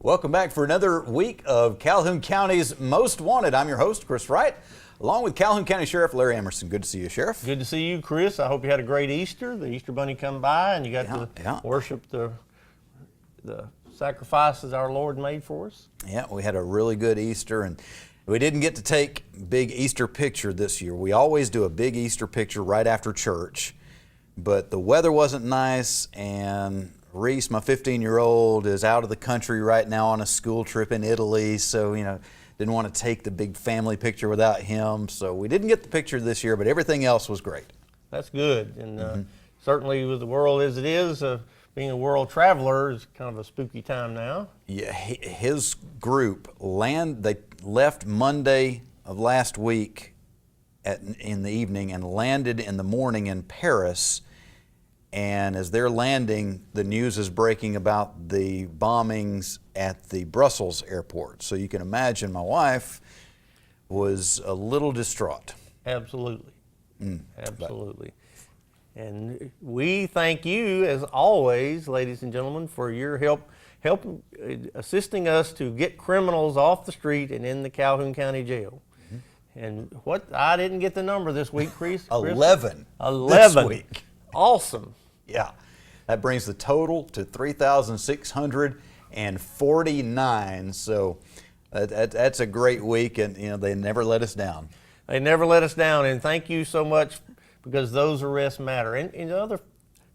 Welcome back for another week of Calhoun County's Most Wanted. I'm your host, Chris Wright, along with Calhoun County Sheriff Larry Emerson. Good to see you, Sheriff. Good to see you, Chris. I hope you had a great Easter. The Easter Bunny come by and you got to worship the sacrifices our Lord made for us. Yeah, we had a really good Easter, and we didn't get to take big Easter picture this year. We always do a big Easter picture right after church, but the weather wasn't nice, and Reese, my 15-year-old, is out of the country right now on a school trip in Italy, so, didn't want to take the big family picture without him. So we didn't get the picture this year, but everything else was great. That's good. And certainly with the world as it is, being a world traveler is kind of a spooky time now. Yeah, his group, they left Monday of last week in the evening and landed in the morning in Paris. And as they're landing, the news is breaking about the bombings at the Brussels airport. So you can imagine my wife was a little distraught. Absolutely. Absolutely. And we thank you, as always, ladies and gentlemen, for your help assisting us to get criminals off the street and in the Calhoun County Jail. And I didn't get the number this week, Chris. 11 this week. Awesome. Yeah, that brings the total to 3,649. So that's a great week, and they never let us down. They never let us down, and thank you so much, because those arrests matter. And the other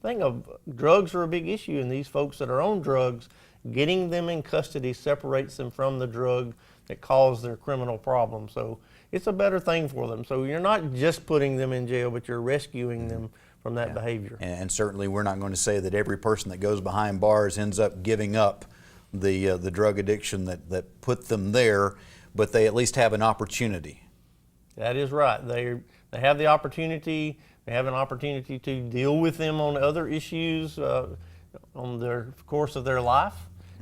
thing of drugs are a big issue, and these folks that are on drugs, getting them in custody separates them from the drug that caused their criminal problem. So it's a better thing for them. So you're not just putting them in jail, but you're rescuing them from that behavior. And certainly we're not going to say that every person that goes behind bars ends up giving up the drug addiction that put them there, but they at least have an opportunity. That is right. They have the opportunity. They have an opportunity to deal with them on other issues on their course of their life,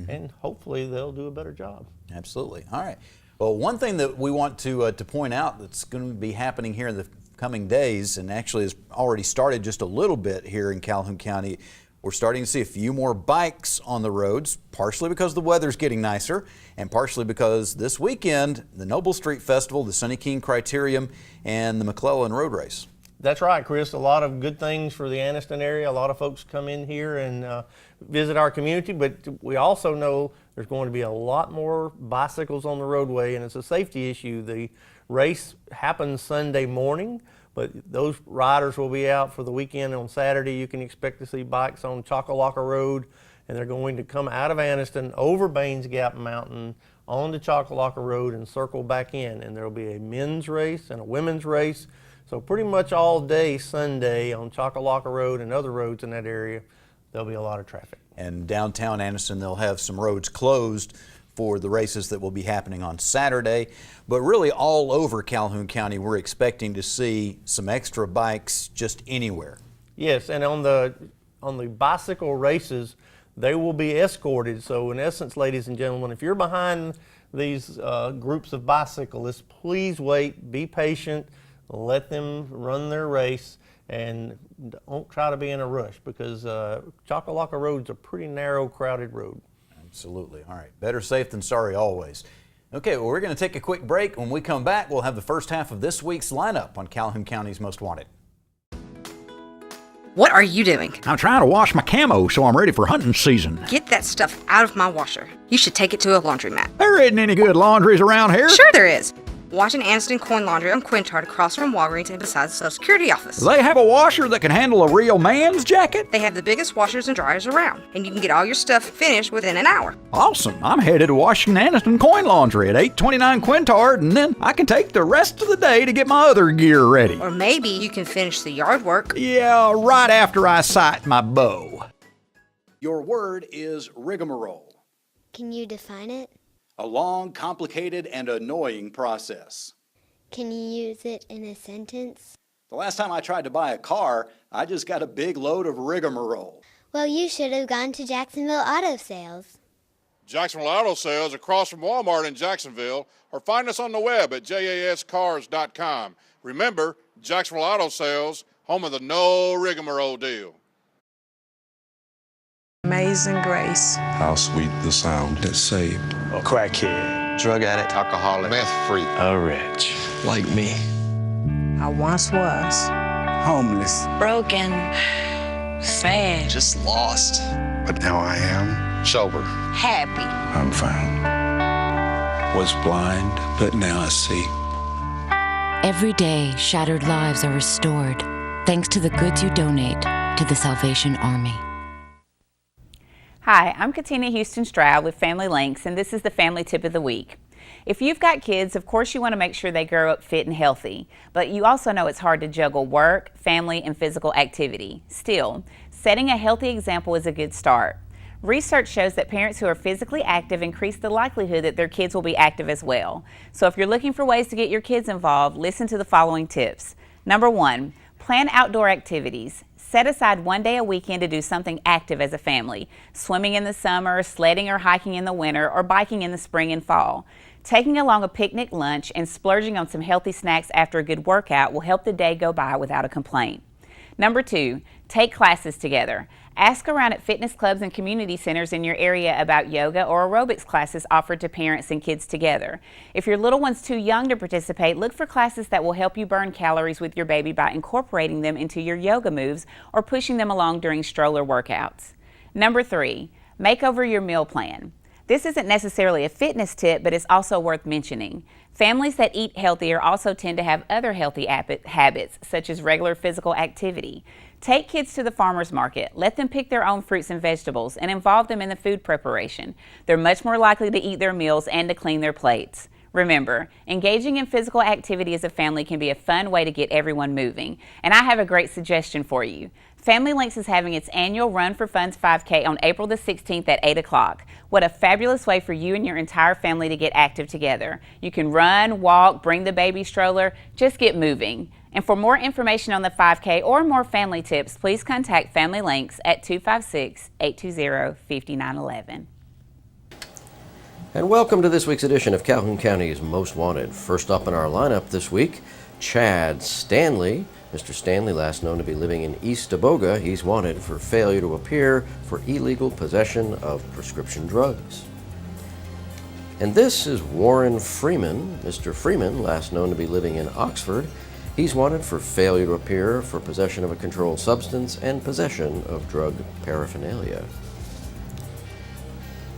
and hopefully they'll do a better job. Absolutely. All right. Well, one thing that we want to point out that's going to be happening here in the coming days, and actually has already started just a little bit here in Calhoun County, we're starting to see a few more bikes on the roads, partially because the weather's getting nicer, and partially because this weekend, the Noble Street Festival, the Sonny King Criterium, and the McClellan Road Race. That's right, Chris. A lot of good things for the Anniston area. A lot of folks come in here and visit our community, but we also know there's going to be a lot more bicycles on the roadway, and it's a safety issue. The race happens Sunday morning, but those riders will be out for the weekend. On Saturday, you can expect to see bikes on Chockalocka Road, and they're going to come out of Anniston over Baines Gap Mountain onto Chockalocka Road and circle back in. And there will be a men's race and a women's race. So pretty much all day Sunday on Chockalocka Road and other roads in that area, there'll be a lot of traffic. And downtown Anniston, they'll have some roads closed for the races that will be happening on Saturday. But really all over Calhoun County, we're expecting to see some extra bikes just anywhere. Yes, and on the bicycle races, they will be escorted. So in essence, ladies and gentlemen, if you're behind these groups of bicyclists, please wait, be patient, let them run their race, and don't try to be in a rush, because Chockalocka Road's a pretty narrow, crowded road. Absolutely. All right. Better safe than sorry always. Okay, well, we're going to take a quick break. When we come back, we'll have the first half of this week's lineup on Calhoun County's Most Wanted. What are you doing? I'm trying to wash my camo so I'm ready for hunting season. Get that stuff out of my washer. You should take it to a laundromat. There isn't any good laundries around here. Sure there is. Washington Anniston Coin Laundry on Quintard across from Walgreens and beside the Social Security office. They have a washer that can handle a real man's jacket? They have the biggest washers and dryers around, and you can get all your stuff finished within an hour. Awesome. I'm headed to Washington Anniston Coin Laundry at 829 Quintard, and then I can take the rest of the day to get my other gear ready. Or maybe you can finish the yard work. Yeah, right after I sight my bow. Your word is rigmarole. Can you define it? A long, complicated, and annoying process. Can you use it in a sentence? The last time I tried to buy a car, I just got a big load of rigmarole. Well, you should have gone to Jacksonville Auto Sales. Jacksonville Auto Sales across from Walmart in Jacksonville, or find us on the web at jascars.com. Remember, Jacksonville Auto Sales, home of the no rigmarole deal. Amazing grace. How sweet the sound that saved a crackhead, drug addict, alcoholic, meth freak, a wretch like me. I once was Homeless, broken, sad, just lost. but now I am Sober, happy. I'm found. Was blind, but now I see. Every day, shattered lives are restored thanks to the goods you donate to the Salvation Army. Hi, I'm Katina Houston Stroud with Family Links, and this is the Family Tip of the Week. If you've got kids, of course you want to make sure they grow up fit and healthy, but you also know it's hard to juggle work, family, and physical activity. Still, setting a healthy example is a good start. Research shows that parents who are physically active increase the likelihood that their kids will be active as well. So if you're looking for ways to get your kids involved, listen to the following tips. Number 1, plan outdoor activities. Set aside one day a weekend to do something active as a family. Swimming in the summer, sledding or hiking in the winter, or biking in the spring and fall. Taking along a picnic lunch and splurging on some healthy snacks after a good workout will help the day go by without a complaint. Number 2, take classes together. Ask around at fitness clubs and community centers in your area about yoga or aerobics classes offered to parents and kids together. If your little one's too young to participate, look for classes that will help you burn calories with your baby by incorporating them into your yoga moves or pushing them along during stroller workouts. Number 3, make over your meal plan. This isn't necessarily a fitness tip, but it's also worth mentioning. Families that eat healthier also tend to have other healthy habits, such as regular physical activity. Take kids to the farmer's market, let them pick their own fruits and vegetables, and involve them in the food preparation. They're much more likely to eat their meals and to clean their plates. Remember, engaging in physical activity as a family can be a fun way to get everyone moving. And I have a great suggestion for you. Family Links is having its annual Run for Funds 5K on April the 16th at 8 o'clock. What a fabulous way for you and your entire family to get active together. You can run, walk, bring the baby stroller, just get moving. And for more information on the 5K or more family tips, please contact Family Links at 256-820-5911. And welcome to this week's edition of Calhoun County's Most Wanted. First up in our lineup this week, Chad Stanley. Mr. Stanley, last known to be living in East Teboga, he's wanted for failure to appear for illegal possession of prescription drugs. And this is Warren Freeman. Mr. Freeman, last known to be living in Oxford, he's wanted for failure to appear for possession of a controlled substance and possession of drug paraphernalia.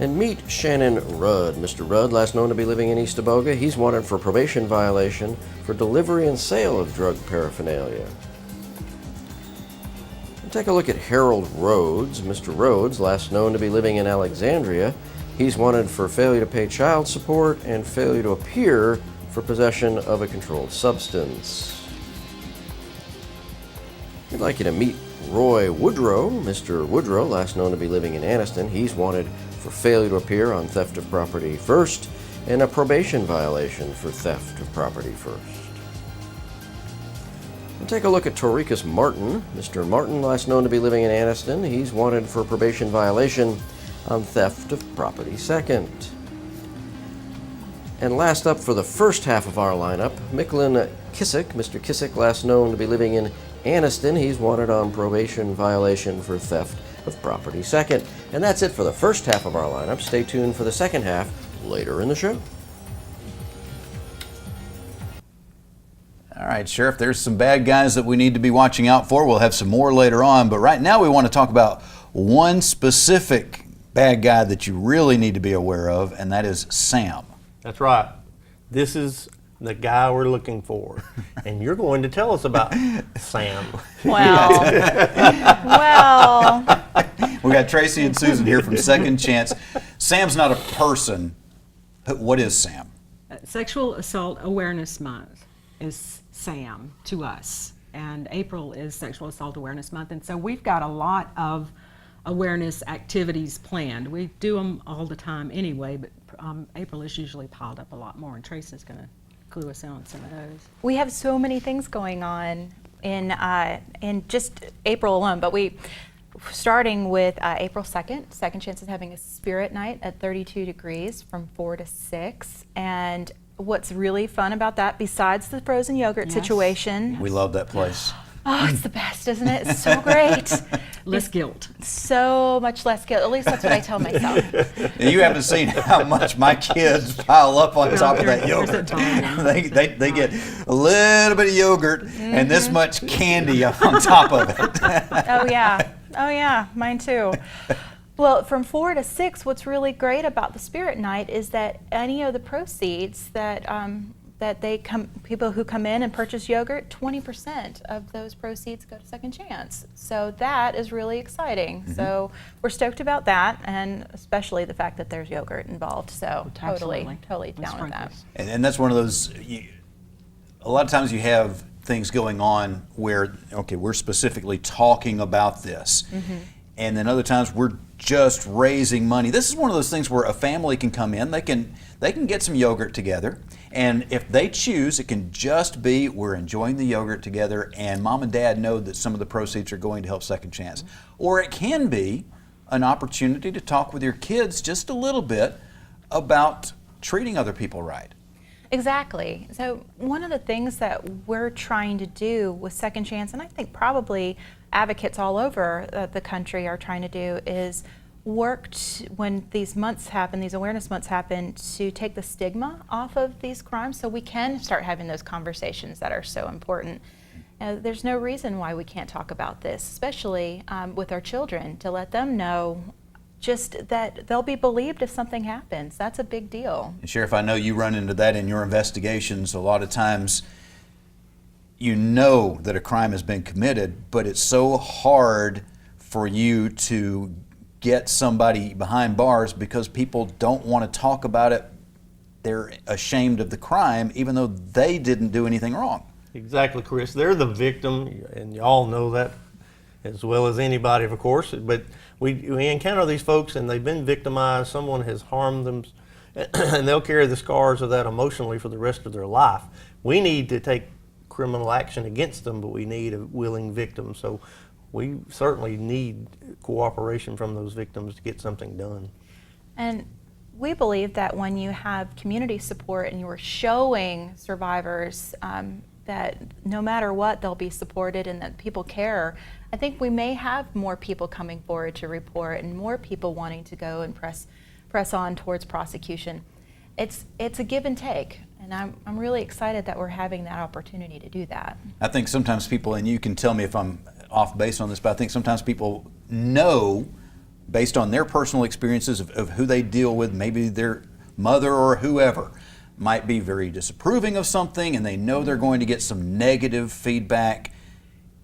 And meet Shannon Rudd. Mr. Rudd, last known to be living in East Teboga, he's wanted for probation violation for delivery and sale of drug paraphernalia. And take a look at Harold Rhodes. Mr. Rhodes, last known to be living in Alexandria, he's wanted for failure to pay child support and failure to appear for possession of a controlled substance. We'd like you to meet Roy Woodrow. Mr. Woodrow, last known to be living in Anniston, he's wanted for failure to appear on theft of property first and a probation violation for theft of property first. And take a look at Torrikus Martin. Mr. Martin, last known to be living in Anniston, he's wanted for probation violation on theft of property second. And last up for the first half of our lineup, Micklin Kissick. Mr. Kissick, last known to be living in Anniston, he's wanted on probation violation for theft of property second. And that's it for the first half of our lineup. Stay tuned for the second half later in the show. All right, Sheriff, there's some bad guys that we need to be watching out for. We'll have some more later on, but right now we want to talk about one specific bad guy that you really need to be aware of, and that is Sam. That's right. This is the guy we're looking for. And you're going to tell us about Sam. Well, We got Tracy and Susan here from Second Chance. Sam's not a person. What is Sam? Sexual Assault Awareness Month is SAM to us. And April is Sexual Assault Awareness Month. And so we've got a lot of awareness activities planned. We do them all the time anyway, but April is usually piled up a lot more. And Tracy's going to clue us in on some of those. We have so many things going on in just April alone, but starting with April 2nd, Second Chance is having a spirit night at 32 degrees from 4 to 6. And what's really fun about that, besides the frozen yogurt situation. We love that place. Oh, it's the best, isn't it? It's so great. Less guilt. So much less guilt. At least that's what I tell myself. And you haven't seen how much my kids pile up on top of that yogurt. They get a little bit of yogurt and this much candy on top of it. Oh yeah, mine too. Well, from 4 to 6, what's really great about the Spirit Night is that any of the proceeds that people who come in and purchase yogurt, 20% of those proceeds go to Second Chance. So that is really exciting. Mm-hmm. So we're stoked about that, and especially the fact that there's yogurt involved. So totally down with that. And that's one of those. A lot of times you have things going on where, okay, we're specifically talking about this. Mm-hmm. And then other times we're just raising money. This is one of those things where a family can come in, they can get some yogurt together, and if they choose, it can just be we're enjoying the yogurt together and mom and dad know that some of the proceeds are going to help Second Chance. Or it can be an opportunity to talk with your kids just a little bit about treating other people right. Exactly. So one of the things that we're trying to do with Second Chance, and I think probably advocates all over the country are trying to do, is work when these months happen, these awareness months happen, to take the stigma off of these crimes so we can start having those conversations that are so important. There's no reason why we can't talk about this, especially with our children, to let them know just that they'll be believed if something happens. That's a big deal. And Sheriff, I know you run into that in your investigations. A lot of times you know that a crime has been committed, but it's so hard for you to get somebody behind bars because people don't want to talk about it. They're ashamed of the crime even though they didn't do anything wrong. Exactly, Chris. They're the victim, and y'all know that as well as anybody, of course. But we encounter these folks and they've been victimized. Someone has harmed them, and they'll carry the scars of that emotionally for the rest of their life. We need to take criminal action against them, but we need a willing victim. So we certainly need cooperation from those victims to get something done. And we believe that when you have community support and you're showing survivors that no matter what they'll be supported and that people care, I think we may have more people coming forward to report and more people wanting to go and press on towards prosecution. It's a give and take, and I'm really excited that we're having that opportunity to do that. I think sometimes people, and you can tell me if I'm off base on this, but I think sometimes people know based on their personal experiences of who they deal with, maybe their mother or whoever might be very disapproving of something and they know they're going to get some negative feedback.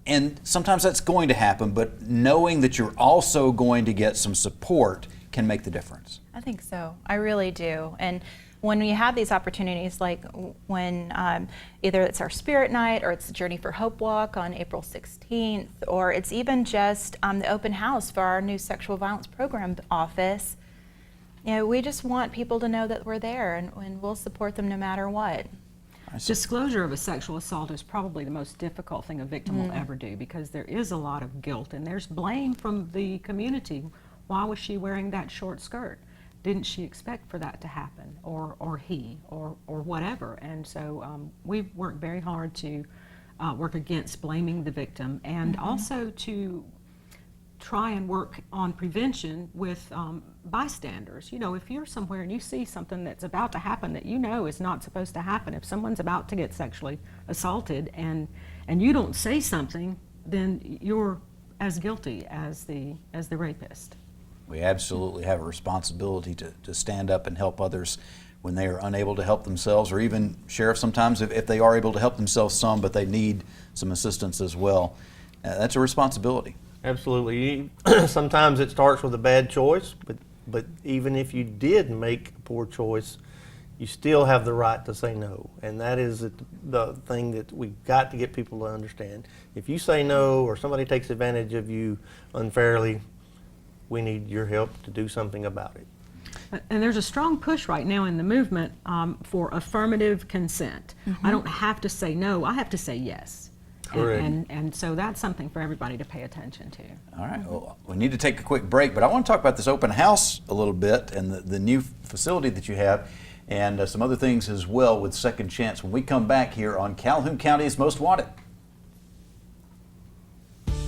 And sometimes that's going to happen, but knowing that you're also going to get some support can make the difference. I think so. I really do. And when you have these opportunities, like when either it's our Spirit Night or it's the Journey for Hope Walk on April 16th, or it's even just the open house for our new sexual violence program office, we just want people to know that we're there and we'll support them no matter what. Disclosure of a sexual assault is probably the most difficult thing a victim will ever do, because there is a lot of guilt and there's blame from the community. Why was she wearing that short skirt? Didn't she expect for that to happen, or he, or whatever? And so we've worked very hard to work against blaming the victim, and also to try and work on prevention with bystanders. If you're somewhere and you see something that's about to happen that you know is not supposed to happen, if someone's about to get sexually assaulted and you don't say something, then you're as guilty as the rapist. We absolutely have a responsibility to stand up and help others when they are unable to help themselves, or even, Sheriff, sometimes if they are able to help themselves some, but they need some assistance as well. That's a responsibility. Absolutely. Sometimes it starts with a bad choice, but even if you did make a poor choice, you still have the right to say no. And that is the thing that we've got to get people to understand. If you say no or somebody takes advantage of you unfairly, we need your help to do something about it. And there's a strong push right now in the movement for affirmative consent. I don't have to say no, I have to say yes. Correct. And so that's something for everybody to pay attention to. All right, well, we need to take a quick break, but I want to talk about this open house a little bit and the new facility that you have, and some other things as well with Second Chance when we come back here on Calhoun County's Most Wanted.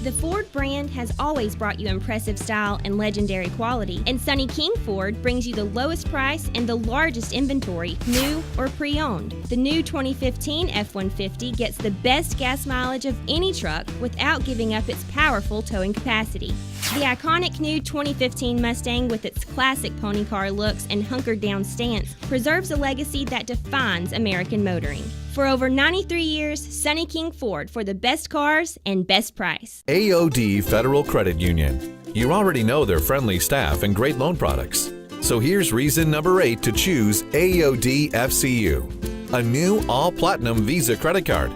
The Ford brand has always brought you impressive style and legendary quality, and Sonny King Ford brings you the lowest price and the largest inventory, new or pre-owned. The new 2015 F-150 gets the best gas mileage of any truck without giving up its powerful towing capacity. The iconic new 2015 Mustang, with its classic pony car looks and hunkered down stance, preserves a legacy that defines American motoring. For over 93 years, Sonny King Ford, for the best cars and best price. AOD Federal Credit Union. You already know their friendly staff and great loan products. So here's reason number 8 to choose AOD FCU, a new all-platinum Visa credit card.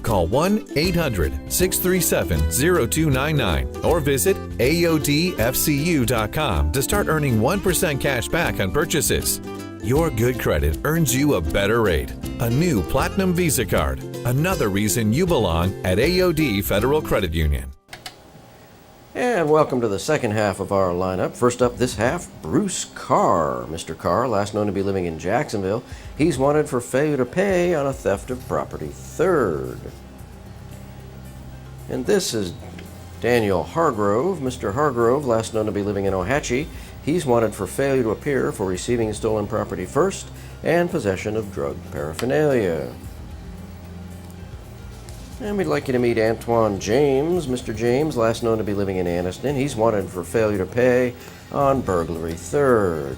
Call 1-800-637-0299 or visit AODFCU.com to start earning 1% cash back on purchases. Your good credit earns you a better rate. A new Platinum Visa card. Another reason you belong at AOD Federal Credit Union. And welcome to the second half of our lineup. First up this half, Bruce Carr. Mr. Carr, last known to be living in Jacksonville. He's wanted for failure to pay on a theft of property. Third. And this is Daniel Hargrove. Mr. Hargrove, last known to be living in Ohatchee. He's wanted for failure to appear for receiving stolen property first and possession of drug paraphernalia. And we'd like you to meet Antoine James. Mr. James, last known to be living in Anniston. He's wanted for failure to pay on burglary. Third.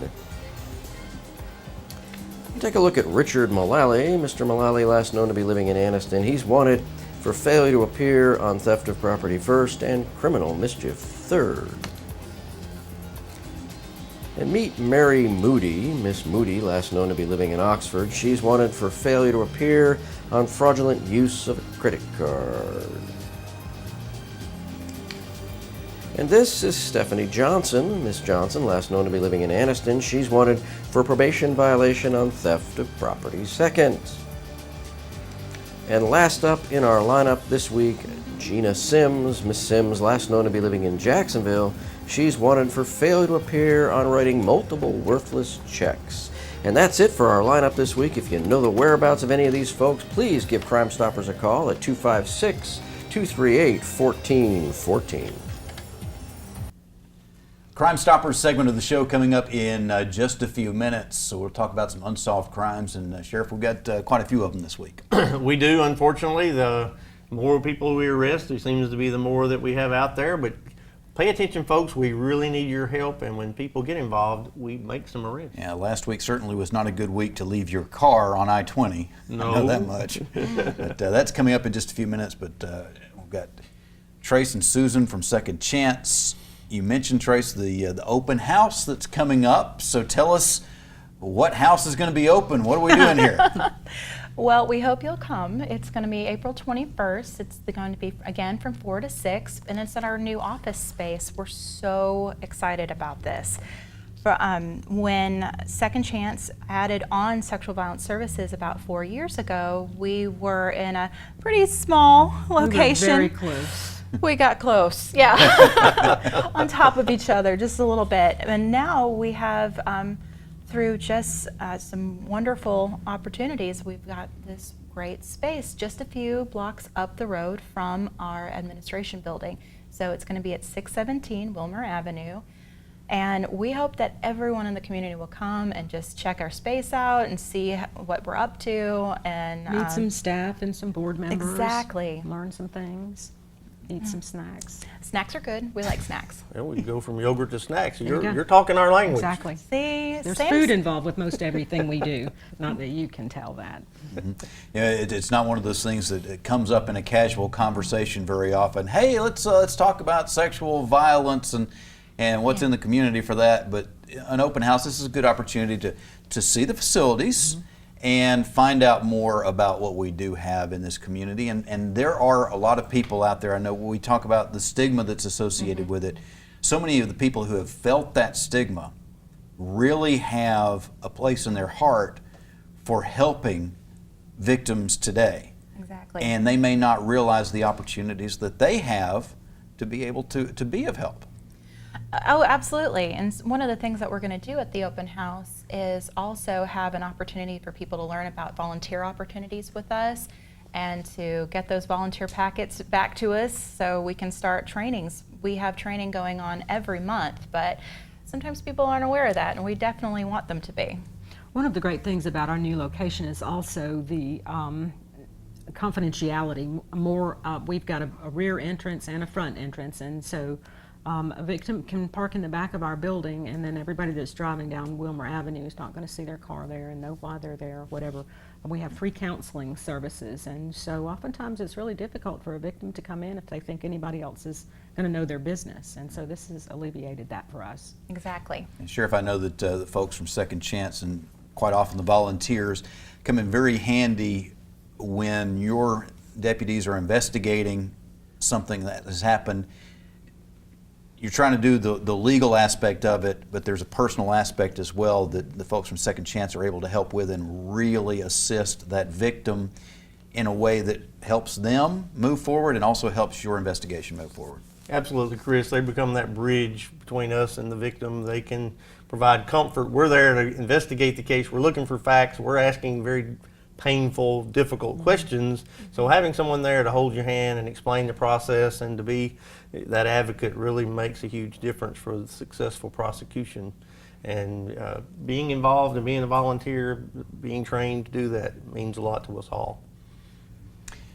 Take a look at Richard Mullally. Mr. Mullally, last known to be living in Anniston. He's wanted for failure to appear on theft of property first and criminal mischief. Third. And meet Mary Moody. Miss Moody, last known to be living in Oxford. She's wanted for failure to appear on fraudulent use of a credit card. And this is Stephanie Johnson. Miss Johnson, last known to be living in Anniston. She's wanted for probation violation on theft of property. Second. And last up in our lineup this week, Gina Sims. Miss Sims, last known to be living in Jacksonville. She's wanted for failure to appear on writing multiple worthless checks. And that's it for our lineup this week. If you know the whereabouts of any of these folks, please give Crime Stoppers a call at 256-238-1414. Crime Stoppers segment of the show coming up in just a few minutes. So we'll talk about some unsolved crimes. And Sheriff, we've got quite a few of them this week. We do, unfortunately. The more people we arrest, it seems to be the more that we have out there. But pay attention, folks. We really need your help. And when people get involved, we make some arrests. Yeah, last week certainly was not a good week to leave your car on I-20. No. I know that much. But that's coming up in just a few minutes. But we've got Trace and Susan from Second Chance. You mentioned, Trace, the open house that's coming up. So tell us, what house is going to be open? What are we doing here? Well, we hope you'll come. It's going to be April 21st. It's going to be, again, from 4 to 6, and it's at our new office space. We're so excited about this. When Second Chance added on sexual violence services about 4 years ago, we were in a pretty small location. We were very close. We got close, yeah, on top of each other just a little bit. And now we have, through just some wonderful opportunities, we've got this great space just a few blocks up the road from our administration building. So it's going to be at 617 Wilmer Avenue. And we hope that everyone in the community will come and just check our space out and see what we're up to. And meet some staff and some board members. Exactly. Learn some things. Eat some snacks. Snacks are good. We like snacks. Well, we go from yogurt to snacks. You're talking our language. Exactly. See, there's food involved with most everything we do. Not that you can tell that. Mm-hmm. Yeah, it's not one of those things that it comes up in a casual conversation very often. Hey, let's talk about sexual violence and what's in the community for that. But an open house, this is a good opportunity to see the facilities. Mm-hmm. And find out more about what we do have in this community. And there are a lot of people out there, I know when we talk about the stigma that's associated with it, so many of the people who have felt that stigma really have a place in their heart for helping victims today. Exactly. And they may not realize the opportunities that they have to be able to be of help. Oh, absolutely. And one of the things that we're going to do at the open house is also have an opportunity for people to learn about volunteer opportunities with us and to get those volunteer packets back to us so we can start trainings. We have training going on every month, but sometimes people aren't aware of that, and we definitely want them to be. One of the great things about our new location is also the confidentiality. We've got a rear entrance and a front entrance, and so a victim can park in the back of our building, and then everybody that's driving down Wilmer Avenue is not going to see their car there and know why they're there or whatever. And we have free counseling services, and so oftentimes it's really difficult for a victim to come in if they think anybody else is going to know their business, and so this has alleviated that for us. Exactly. And Sheriff, I know that the folks from Second Chance and quite often the volunteers come in very handy when your deputies are investigating something that has happened. You're trying to do the legal aspect of it, but there's a personal aspect as well that the folks from Second Chance are able to help with and really assist that victim in a way that helps them move forward and also helps your investigation move forward. Absolutely, Chris. They become that bridge between us and the victim. They can provide comfort. We're there to investigate the case. We're looking for facts. We're asking very painful, difficult questions. So having someone there to hold your hand and explain the process and to be that advocate really makes a huge difference for the successful prosecution. And being involved and being a volunteer, being trained to do that means a lot to us all.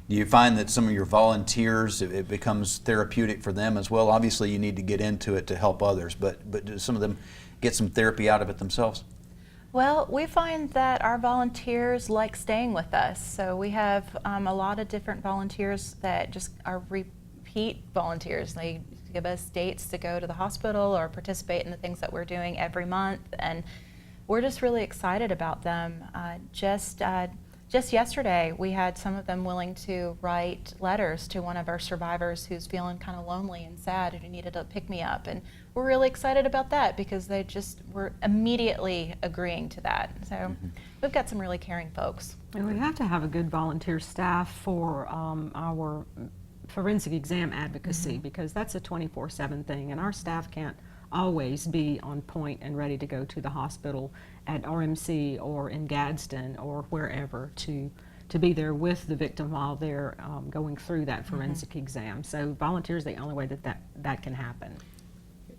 Do you find that some of your volunteers, it becomes therapeutic for them as well? Obviously you need to get into it to help others, but do some of them get some therapy out of it themselves? Well, we find that our volunteers like staying with us. So we have a lot of different volunteers that just are repeat volunteers. They give us dates to go to the hospital or participate in the things that we're doing every month, and we're just really excited about them. Just yesterday, we had some of them willing to write letters to one of our survivors who's feeling kind of lonely and sad and who needed a pick-me-up. And we're really excited about that because they just were immediately agreeing to that. So we've got some really caring folks. And we have to have a good volunteer staff for our forensic exam advocacy because that's a 24/7 thing, and our staff can't always be on point and ready to go to the hospital at RMC or in Gadsden or wherever to be there with the victim while they're going through that forensic exam. So volunteers are the only way that can happen.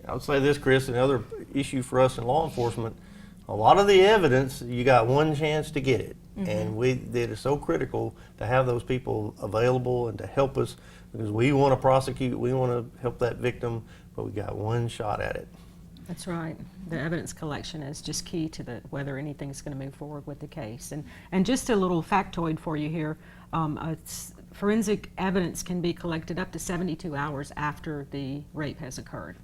I would say this, Chris, another issue for us in law enforcement, a lot of the evidence, you got one chance to get it. And it is so critical to have those people available and to help us because we want to prosecute, we want to help that victim, but we got one shot at it. That's right. The evidence collection is just key to whether anything's going to move forward with the case. And just a little factoid for you here, forensic evidence can be collected up to 72 hours after the rape has occurred.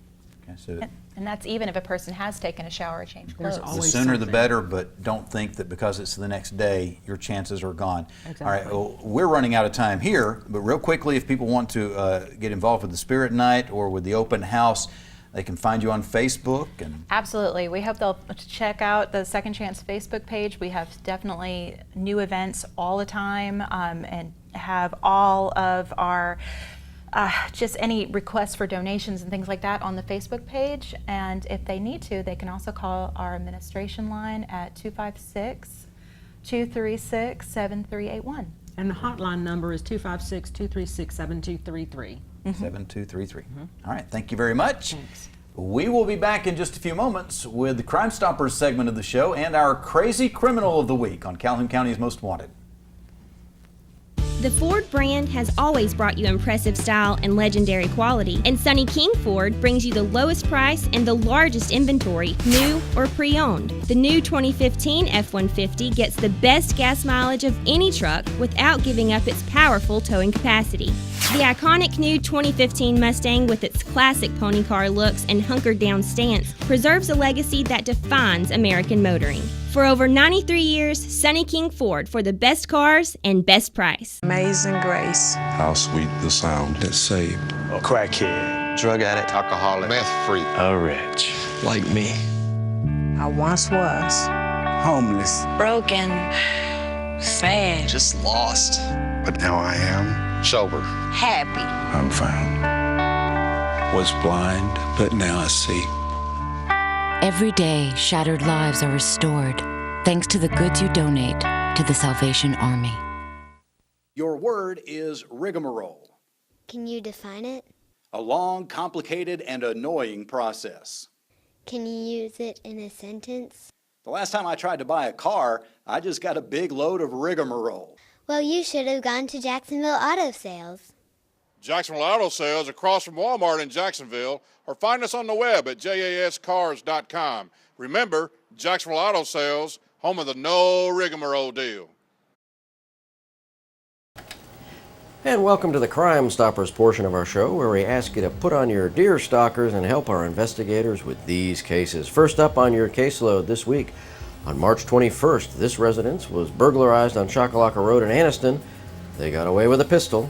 Okay, so And that's even if a person has taken a shower or changed clothes. the sooner the better, but don't think that because it's the next day, your chances are gone. Exactly. All right, well, we're running out of time here, but real quickly, if people want to get involved with the Spirit Night or with the open house, they can find you on Facebook. And Absolutely. We hope they'll check out the Second Chance Facebook page. We have definitely new events all the time and have all of our just any requests for donations and things like that on the Facebook page. And if they need to, they can also call our administration line at 256-236-7381. And the hotline number is 256-236-7233. 7233. All right, thank you very much. Thanks. We will be back in just a few moments with the Crime Stoppers segment of the show and our Crazy Criminal of the Week on Calhoun County's Most Wanted. The Ford brand has always brought you impressive style and legendary quality, and Sonny King Ford brings you the lowest price and the largest inventory, new or pre-owned. The new 2015 F-150 gets the best gas mileage of any truck without giving up its powerful towing capacity. The iconic new 2015 Mustang, with its classic pony car looks and hunkered down stance, preserves a legacy that defines American motoring. For over 93 years, Sonny King Ford for the best cars and best price. Amazing grace. How sweet the sound that saved A crackhead. Drug addict, alcoholic, meth freak, A wretch. like me. I once was. Homeless. Broken. Sad. just lost, But now I am. sober. Happy. I'm found. Was blind, but now I see. Every day, shattered lives are restored thanks to the goods you donate to the Salvation Army. Your word is rigmarole. Can you define it? A long, complicated, and annoying process. Can you use it in a sentence? The last time I tried to buy a car, I just got a big load of rigmarole. Well, you should have gone to Jacksonville Auto Sales. Jacksonville Auto Sales across from Walmart in Jacksonville, or find us on the web at jascars.com. Remember, Jacksonville Auto Sales, home of the no rigmarole deal. And welcome to the Crime Stoppers portion of our show, where we ask you to put on your deer stalkers and help our investigators with these cases. First up on your caseload this week, on March 21st, this residence was burglarized on Choccolocca Road in Anniston. They got away with a pistol.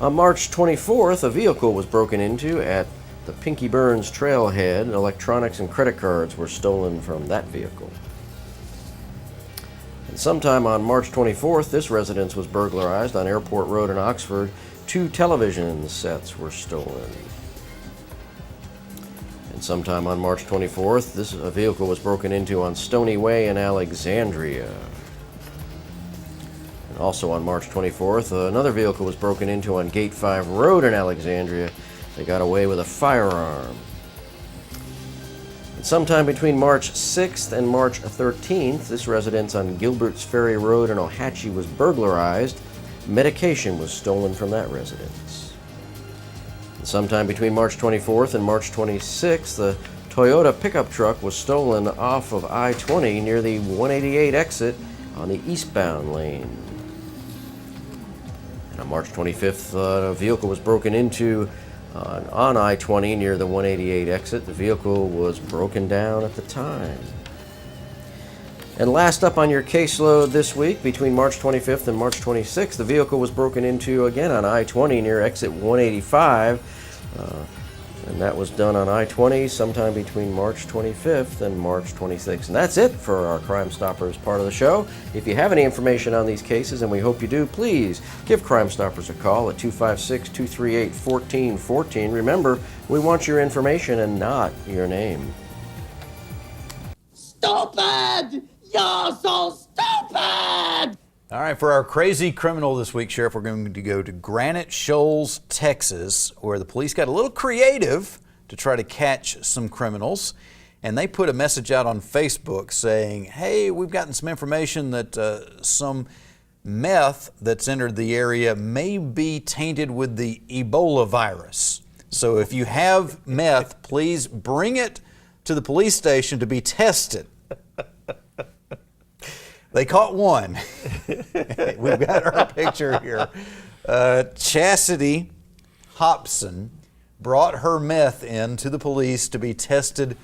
On March 24th, a vehicle was broken into at the Pinky Burns Trailhead. Electronics and credit cards were stolen from that vehicle. And sometime on March 24th, this residence was burglarized on Airport Road in Oxford. 2 television sets were stolen. And sometime on March 24th, a vehicle was broken into on Stony Way in Alexandria. And also on March 24th, another vehicle was broken into on Gate 5 Road in Alexandria. They got away with a firearm. And sometime between March 6th and March 13th, this residence on Gilbert's Ferry Road in Ohatchee was burglarized. Medication was stolen from that residence. And sometime between March 24th and March 26th, the Toyota pickup truck was stolen off of I-20 near the 188 exit on the eastbound lane. And on March 25th, a vehicle was broken into on I-20 near the 188 exit. The vehicle was broken down at the time. And last up on your caseload this week, between March 25th and March 26th, the vehicle was broken into again on I-20 near exit 185. And that was done on I-20 sometime between March 25th and March 26th. And that's it for our Crime Stoppers part of the show. If you have any information on these cases, and we hope you do, please give Crime Stoppers a call at 256-238-1414. Remember, we want your information and not your name. Stupid! You're so stupid! All right, for our crazy criminal this week, Sheriff, we're going to go to Granite Shoals, Texas, where the police got a little creative to try to catch some criminals. And they put a message out on Facebook saying, hey, we've gotten some information that some meth that's entered the area may be tainted with the Ebola virus. So if you have meth, please bring it to the police station to be tested. They caught one. We've got our picture here. Chastity Hobson brought her meth in to the police to be tested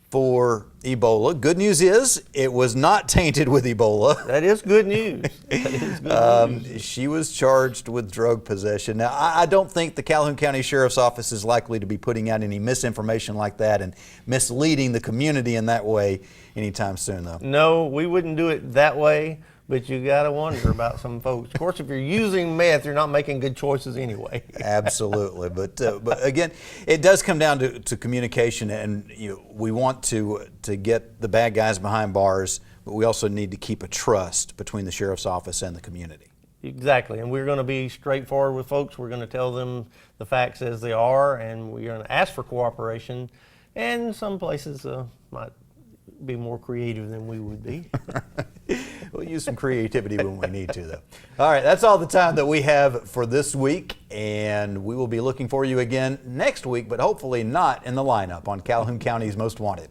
for Ebola. Good news is it was not tainted with Ebola. That is good news. That is good news. She was charged with drug possession. Now, I don't think the Calhoun County Sheriff's Office is likely to be putting out any misinformation like that and misleading the community in that way anytime soon, though. No, we wouldn't do it that way, but you got to wonder about some folks. Of course, if you're using meth, you're not making good choices anyway. Absolutely, but again, it does come down to communication, and we want to get the bad guys behind bars, but we also need to keep a trust between the Sheriff's Office and the community. Exactly, and we're going to be straightforward with folks. We're going to tell them the facts as they are, and we're going to ask for cooperation, and some places might be more creative than we would be. We'll use some creativity when we need to, though. All right, that's all the time that we have for this week, and we will be looking for you again next week, but hopefully not in the lineup on Calhoun County's Most Wanted.